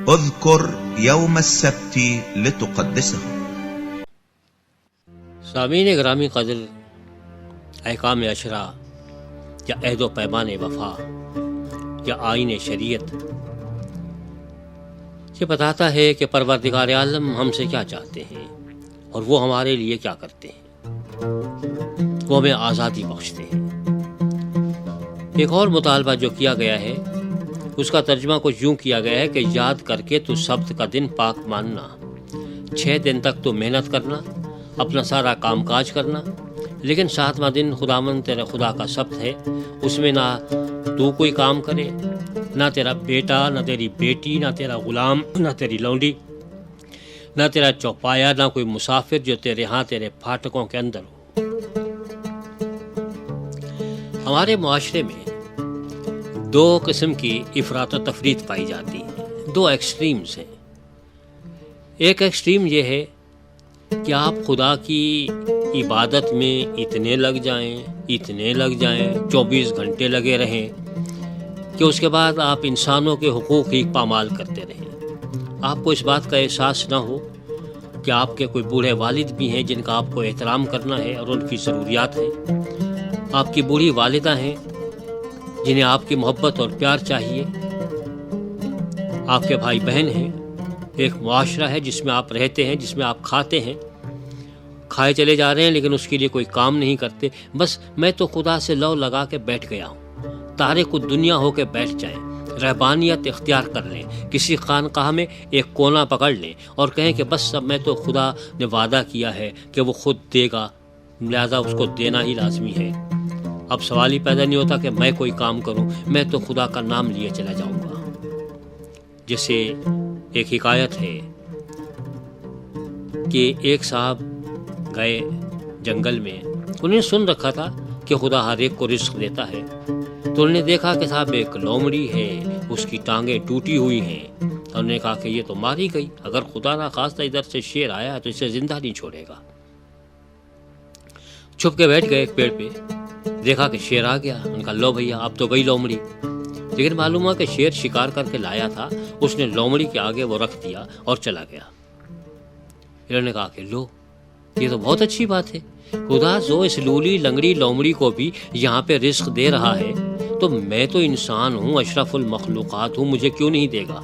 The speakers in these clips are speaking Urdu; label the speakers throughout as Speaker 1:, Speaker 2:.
Speaker 1: اذكر يوم السبت لتقدسه۔
Speaker 2: سامعین گرامی قدر، احکام عشرہ یا عہد و پیمان وفا یا آئین شریعت یہ بتاتا ہے کہ پروردگار عالم ہم سے کیا چاہتے ہیں اور وہ ہمارے لیے کیا کرتے ہیں۔ وہ ہمیں آزادی بخشتے ہیں۔ ایک اور مطالبہ جو کیا گیا ہے اس کا ترجمہ کچھ یوں کیا گیا ہے کہ یاد کر کے تو سبت کا دن پاک ماننا، 6 دن تک تو محنت کرنا، اپنا سارا کام کاج کرنا، لیکن 7واں دن خداوند تیرے خدا کا سبت ہے، اس میں نہ تو کوئی کام کرے، نہ تیرا بیٹا، نہ تیری بیٹی، نہ تیرا غلام، نہ تیری لونڈی، نہ تیرا چوپایا، نہ کوئی مسافر جو تیرے ہاں تیرے پھاٹکوں کے اندر ہو۔ ہمارے معاشرے میں 2 قسم کی افراط و تفریط پائی جاتی ہے، 2 ایکسٹریمز ہیں۔ ایک ایکسٹریم یہ ہے کہ آپ خدا کی عبادت میں اتنے لگ جائیں 24 گھنٹے لگے رہیں کہ اس کے بعد آپ انسانوں کے حقوق ہی پامال کرتے رہیں۔ آپ کو اس بات کا احساس نہ ہو کہ آپ کے کوئی بوڑھے والد بھی ہیں جن کا آپ کو احترام کرنا ہے اور ان کی ضروریات ہیں، آپ کی بوڑھی والدہ ہیں جنہیں آپ کی محبت اور پیار چاہیے، آپ کے بھائی بہن ہیں، ایک معاشرہ ہے جس میں آپ رہتے ہیں، جس میں آپ کھاتے ہیں، کھائے چلے جا رہے ہیں لیکن اس کے لیے کوئی کام نہیں کرتے۔ بس میں تو خدا سے لو لگا کے بیٹھ گیا ہوں، تارک الدنیا ہو کے بیٹھ جائیں، رہبانیت اختیار کر لیں، کسی خانقاہ میں ایک کونا پکڑ لیں اور کہیں کہ بس اب میں تو خدا نے وعدہ کیا ہے کہ وہ خود دے گا، لہذا اس کو دینا ہی لازمی ہے۔ اب سوال ہی پیدا نہیں ہوتا کہ میں کوئی کام کروں، میں تو خدا کا نام لیے چلا جاؤں گا۔ جیسے ایک حکایت ہے کہ ایک صاحب گئے جنگل میں، انہوں نے سن رکھا تھا کہ خدا ہر ایک کو رزق دیتا ہے، تو انہوں نے دیکھا کہ صاحب ایک لومڑی ہے، اس کی ٹانگیں ٹوٹی ہوئی ہیں، انہوں نے کہا کہ یہ تو ماری گئی، اگر خدا نہ خواستہ ادھر سے شیر آیا تو اسے زندہ نہیں چھوڑے گا۔ چھپ کے بیٹھ گئے ایک پیڑ پہ، دیکھا کہ شیر آ گیا، ان کا لو بھیا اب تو گئی لومڑی، لیکن معلوم ہوا کہ شیر شکار کر کے لایا تھا، اس نے لومڑی کے آگے وہ رکھ دیا اور چلا گیا۔ انہوں نے کہا کہ لو یہ تو بہت اچھی بات ہے، خدا جو اس لولی لنگڑی لومڑی کو بھی یہاں پہ رزق دے رہا ہے تو میں تو انسان ہوں، اشرف المخلوقات ہوں، مجھے کیوں نہیں دے گا۔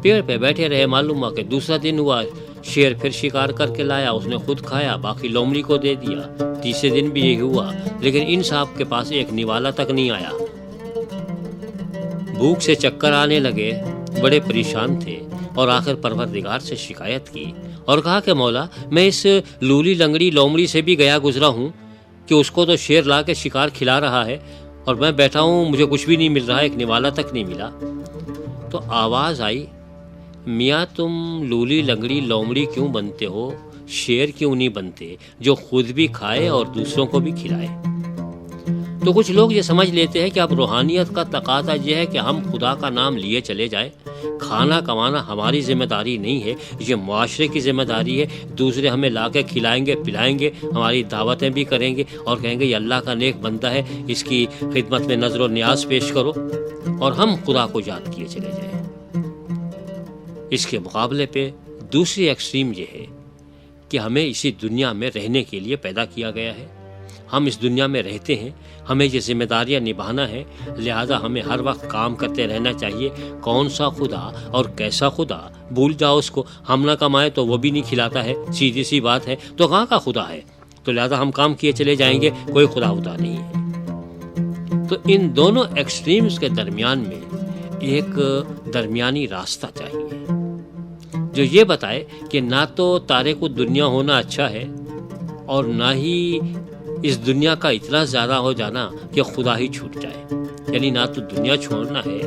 Speaker 2: پیڑ پہ بیٹھے رہے، معلوم ہوا کہ دوسرا دن ہوا، شیر پھر شکار کر کے لایا، اس نے خود کھایا، باقی لومڑی کو دے دیا۔ تیسرے دن بھی یہی ہوا، لیکن ان صاحب کے پاس ایک نوالا تک نہیں آیا۔ بھوک سے چکر آنے لگے، بڑے پریشان تھے اور آخر پروردگار سے شکایت کی اور کہا کہ مولا میں اس لولی لنگڑی لومڑی سے بھی گیا گزرا ہوں کہ اس کو تو شیر لا کے شکار کھلا رہا ہے اور میں بیٹھا ہوں، مجھے کچھ بھی نہیں مل رہا، ایک نوالا تک نہیں ملا۔ تو آواز آئی، میاں تم لولی لنگڑی لومڑی کیوں بنتے ہو، شیر کیوں نہیں بنتے جو خود بھی کھائے اور دوسروں کو بھی کھلائے۔ تو کچھ لوگ یہ سمجھ لیتے ہیں کہ اب روحانیت کا تقاضا یہ ہے کہ ہم خدا کا نام لیے چلے جائیں، کھانا کمانا ہماری ذمہ داری نہیں ہے، یہ معاشرے کی ذمہ داری ہے، دوسرے ہمیں لا کے کھلائیں گے پلائیں گے، ہماری دعوتیں بھی کریں گے اور کہیں گے یہ اللہ کا نیک بندہ ہے، اس کی خدمت میں نظر و نیاز پیش کرو، اور ہم خدا کو یاد کیے چلے جائیں۔ اس کے مقابلے پہ دوسری ایکسٹریم یہ ہے کہ ہمیں اسی دنیا میں رہنے کے لیے پیدا کیا گیا ہے، ہم اس دنیا میں رہتے ہیں، ہمیں یہ ذمہ داریاں نبھانا ہے، لہذا ہمیں ہر وقت کام کرتے رہنا چاہیے۔ کون سا خدا اور کیسا خدا، بھول جاؤ اس کو، ہم نہ کمائے تو وہ بھی نہیں کھلاتا ہے، سیدھی سی بات ہے، تو کہاں کا خدا ہے؟ تو لہذا ہم کام کیے چلے جائیں گے، کوئی خدا ہوتا نہیں ہے۔ تو ان دونوں ایکسٹریمز کے درمیان میں ایک درمیانی راستہ چاہیے جو یہ بتائے کہ نہ تو تارک الدنیا ہونا اچھا ہے اور نہ ہی اس دنیا کا اتنا زیادہ ہو جانا کہ خدا ہی چھوٹ جائے، یعنی نہ تو دنیا چھوڑنا ہے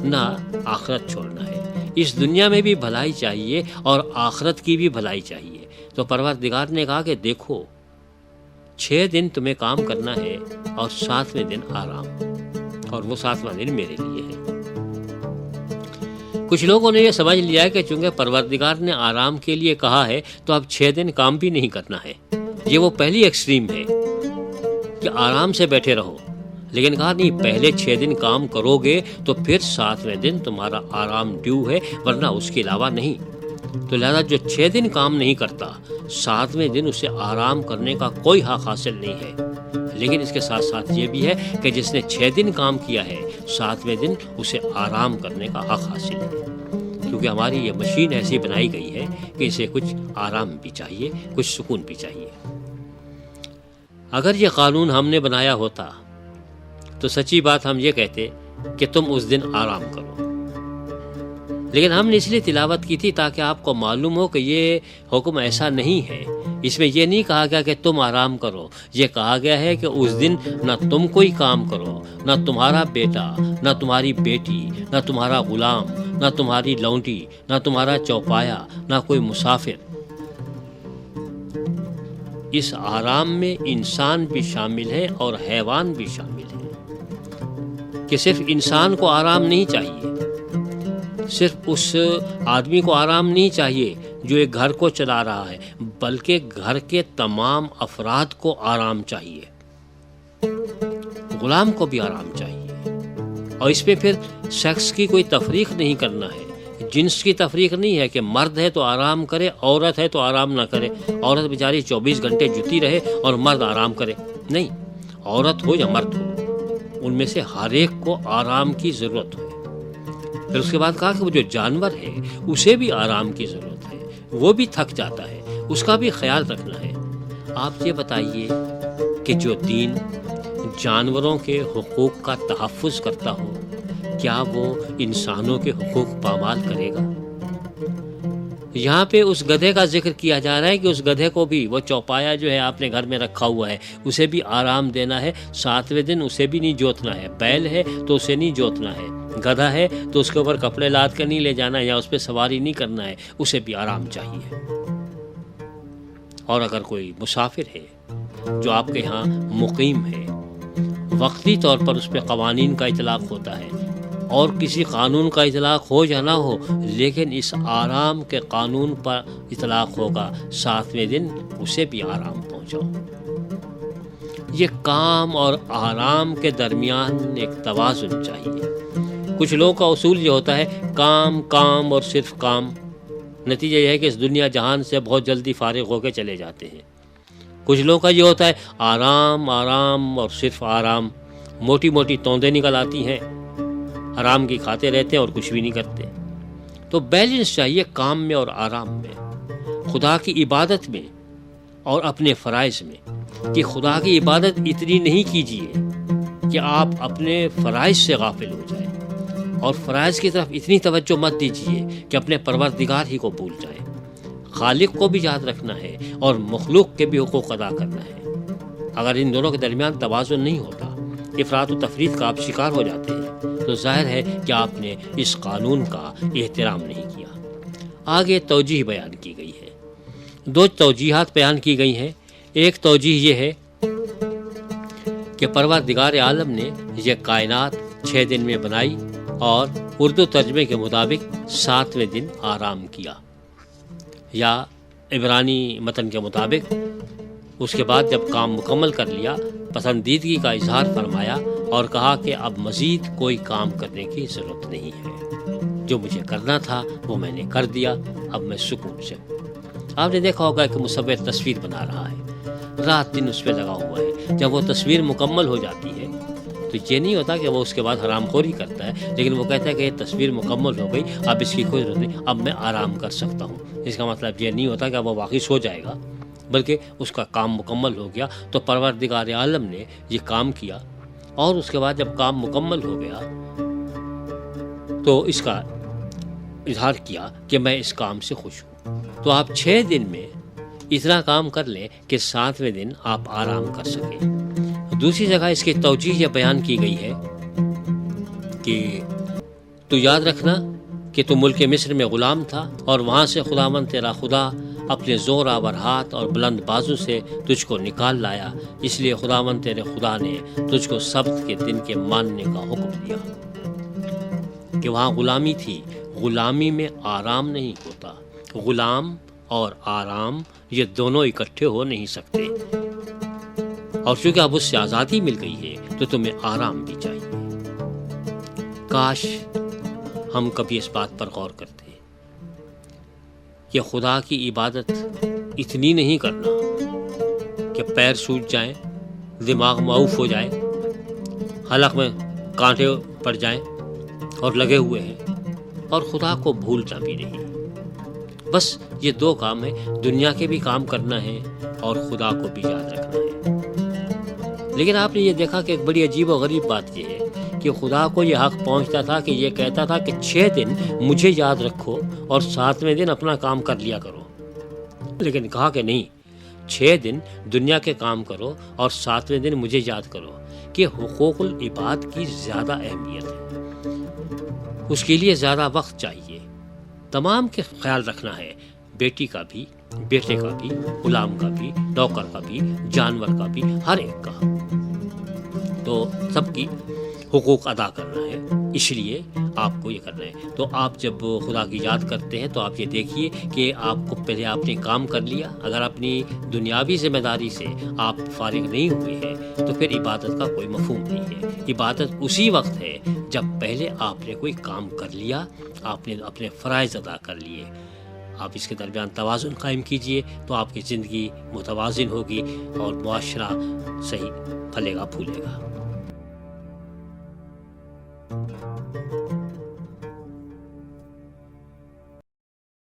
Speaker 2: نہ آخرت چھوڑنا ہے، اس دنیا میں بھی بھلائی چاہیے اور آخرت کی بھی بھلائی چاہیے۔ تو پروردگار نے کہا کہ دیکھو 6 دن تمہیں کام کرنا ہے اور 7ویں دن آرام، اور وہ 7واں دن میرے لیے ہے۔ کچھ لوگوں نے یہ سمجھ لیا ہے کہ چونکہ پروردگار نے آرام کے لیے کہا ہے تو اب 6 دن کام بھی نہیں کرنا ہے۔ یہ وہ پہلی ایکسٹریم ہے کہ آرام سے بیٹھے رہو، لیکن کہا نہیں، پہلے 6 دن کام کرو گے تو پھر 7ویں دن تمہارا آرام ڈیو ہے، ورنہ اس کے علاوہ نہیں۔ تو لہذا جو 6 دن کام نہیں کرتا، 7ویں دن اسے آرام کرنے کا کوئی حق حاصل نہیں ہے۔ لیکن اس کے ساتھ ساتھ یہ بھی ہے کہ جس نے 6 دن کام کیا ہے، 7ویں دن اسے آرام کرنے کا حق حاصل ہے، کیونکہ ہماری یہ مشین ایسی بنائی گئی ہے کہ اسے کچھ آرام بھی چاہیے، کچھ سکون بھی چاہیے۔ اگر یہ قانون ہم نے بنایا ہوتا تو سچی بات ہم یہ کہتے کہ تم اس دن آرام کرو، لیکن ہم نے اس لیے تلاوت کی تھی تاکہ آپ کو معلوم ہو کہ یہ حکم ایسا نہیں ہے۔ اس میں یہ نہیں کہا گیا کہ تم آرام کرو، یہ کہا گیا ہے کہ اس دن نہ تم کوئی کام کرو، نہ تمہارا بیٹا، نہ تمہاری بیٹی، نہ تمہارا غلام، نہ تمہاری لونڈی، نہ تمہارا چوپایا، نہ کوئی مسافر۔ اس آرام میں انسان بھی شامل ہے اور حیوان بھی شامل ہے، کہ صرف انسان کو آرام نہیں چاہیے، صرف اس آدمی کو آرام نہیں چاہیے جو ایک گھر کو چلا رہا ہے، بلکہ گھر کے تمام افراد کو آرام چاہیے، غلام کو بھی آرام چاہیے۔ اور اس پہ پھر سیکس کی کوئی تفریق نہیں کرنا ہے، جنس کی تفریق نہیں ہے کہ مرد ہے تو آرام کرے، عورت ہے تو آرام نہ کرے، عورت بیچاری 24 گھنٹے جتی رہے اور مرد آرام کرے، نہیں، عورت ہو یا مرد ہو، ان میں سے ہر ایک کو آرام کی ضرورت ہے۔ پھر اس کے بعد کہا کہ وہ جو جانور ہے اسے بھی آرام کی ضرورت ہے، وہ بھی تھک جاتا ہے، اس کا بھی خیال رکھنا ہے۔ آپ یہ بتائیے کہ جو دین جانوروں کے حقوق کا تحفظ کرتا ہو، کیا وہ انسانوں کے حقوق پامال کرے گا؟ یہاں پہ اس گدھے کا ذکر کیا جا رہا ہے کہ اس گدھے کو بھی، وہ چوپایا جو ہے آپ نے گھر میں رکھا ہوا ہے، اسے بھی آرام دینا ہے، 7ویں دن اسے بھی نہیں جوتنا ہے، بیل ہے تو اسے نہیں جوتنا ہے، گدھا ہے تو اس کے اوپر کپڑے لاد کر نہیں لے جانا ہے یا اس پہ سواری نہیں کرنا ہے، اسے بھی آرام چاہیے۔ اور اگر کوئی مسافر ہے جو آپ کے ہاں مقیم ہے، وقتی طور پر اس پہ قوانین کا اطلاق ہوتا ہے، اور کسی قانون کا اطلاق ہو یا نہ ہو، لیکن اس آرام کے قانون پر اطلاق ہوگا، 7ویں دن اسے بھی آرام پہنچاؤ۔ یہ کام اور آرام کے درمیان ایک توازن چاہیے۔ کچھ لوگوں کا اصول یہ ہوتا ہے کام کام اور صرف کام، نتیجہ یہ ہے کہ اس دنیا جہان سے بہت جلدی فارغ ہو کے چلے جاتے ہیں۔ کچھ لوگوں کا یہ ہوتا ہے آرام آرام اور صرف آرام، موٹی موٹی توندیں نکل آتی ہیں، آرام کی کھاتے رہتے ہیں اور کچھ بھی نہیں کرتے۔ تو بیلنس چاہیے کام میں اور آرام میں، خدا کی عبادت میں اور اپنے فرائض میں، کہ خدا کی عبادت اتنی نہیں کیجیے کہ آپ اپنے فرائض سے غافل ہو جائیں، اور فرائض کی طرف اتنی توجہ مت دیجیے کہ اپنے پروردگار ہی کو بھول جائیں۔ خالق کو بھی یاد رکھنا ہے اور مخلوق کے بھی حقوق ادا کرنا ہے۔ اگر ان دونوں کے درمیان توازن نہیں ہوتا، افراط و تفریط کا آپ شکار ہو جاتے ہیں، تو ظاہر ہے کہ آپ نے اس قانون کا احترام نہیں کیا۔ آگے توجیہ بیان کی گئی ہے، 2 توجیہات بیان کی گئی ہیں۔ ایک توجیہ یہ ہے کہ پروردگار عالم نے یہ کائنات 6 دن میں بنائی اور اردو ترجمے کے مطابق 7ویں دن آرام کیا، یا عبرانی متن کے مطابق اس کے بعد جب کام مکمل کر لیا، پسندیدگی کا اظہار فرمایا اور کہا کہ اب مزید کوئی کام کرنے کی ضرورت نہیں ہے، جو مجھے کرنا تھا وہ میں نے کر دیا، اب میں سکون سے ہوں۔ آپ نے دیکھا ہوگا کہ مصور تصویر بنا رہا ہے، رات دن اس پہ لگا ہوا ہے، جب وہ تصویر مکمل ہو جاتی ہے تو یہ نہیں ہوتا کہ وہ اس کے بعد حرام خوری کرتا ہے، لیکن وہ کہتا ہے کہ یہ تصویر مکمل ہو گئی، اب اس کی کوئی ضرورت نہیں، اب میں آرام کر سکتا ہوں۔ اس کا مطلب یہ نہیں ہوتا کہ وہ واقعی سو جائے گا، بلکہ اس کا کام مکمل ہو گیا۔ تو پروردگار عالم نے یہ کام کیا، اور اس کے بعد جب کام مکمل ہو گیا تو اس کا اظہار کیا کہ میں اس کام سے خوش ہوں۔ تو آپ 6 دن میں اتنا کام کر لیں کہ 7ویں دن آپ آرام کر سکیں۔ دوسری جگہ اس کی توجیہ یہ بیان کی گئی ہے کہ تو یاد رکھنا کہ تو ملک مصر میں غلام تھا، اور وہاں سے خداوند تیرا خدا اپنے زور آور ہاتھ اور بلند بازو سے تجھ کو نکال لایا، اس لیے خداوند تیرے خدا نے تجھ کو سبت کے دن کے ماننے کا حکم دیا۔ کہ وہاں غلامی تھی، غلامی میں آرام نہیں ہوتا، غلام اور آرام یہ دونوں اکٹھے ہو نہیں سکتے، اور چونکہ اب اس سے آزادی مل گئی ہے تو تمہیں آرام بھی چاہیے۔ کاش ہم کبھی اس بات پر غور کرتے کہ خدا کی عبادت اتنی نہیں کرنا کہ پیر سوج جائیں، دماغ معاف ہو جائے، حلق میں کانٹے پڑ جائیں اور لگے ہوئے ہیں، اور خدا کو بھولنا بھی نہیں۔ بس یہ دو کام ہیں، دنیا کے بھی کام کرنا ہے اور خدا کو بھی یاد رکھنا ہے۔ لیکن آپ نے یہ دیکھا کہ ایک بڑی عجیب و غریب بات یہ ہے کہ خدا کو یہ حق پہنچتا تھا کہ یہ کہتا تھا کہ 6 دن مجھے یاد رکھو اور 7ویں دن اپنا کام کر لیا کرو، لیکن کہا کہ نہیں، 6 دن دنیا کے کام کرو اور 7ویں دن مجھے یاد کرو، کہ حقوق العباد کی زیادہ اہمیت ہے، اس کے لیے زیادہ وقت چاہیے، تمام کے خیال رکھنا ہے، بیٹی کا بھی، بیٹے کا بھی، غلام کا بھی، نوکر کا بھی، جانور کا بھی، ہر ایک کا، تو سب کی حقوق ادا کرنا ہے، اس لیے آپ کو یہ کرنا ہے۔ تو آپ جب خدا کی یاد کرتے ہیں تو آپ یہ دیکھیے کہ آپ کو پہلے آپ نے کام کر لیا، اگر اپنی دنیاوی ذمہ داری سے آپ فارغ نہیں ہوئے ہیں تو پھر عبادت کا کوئی مفہوم نہیں ہے۔ عبادت اسی وقت ہے جب پہلے آپ نے کوئی کام کر لیا، آپ نے اپنے فرائض ادا کر لیے۔ آپ اس کے درمیان توازن قائم کیجئے تو آپ کی زندگی متوازن ہوگی اور معاشرہ صحیح پھلے گا پھولے گا۔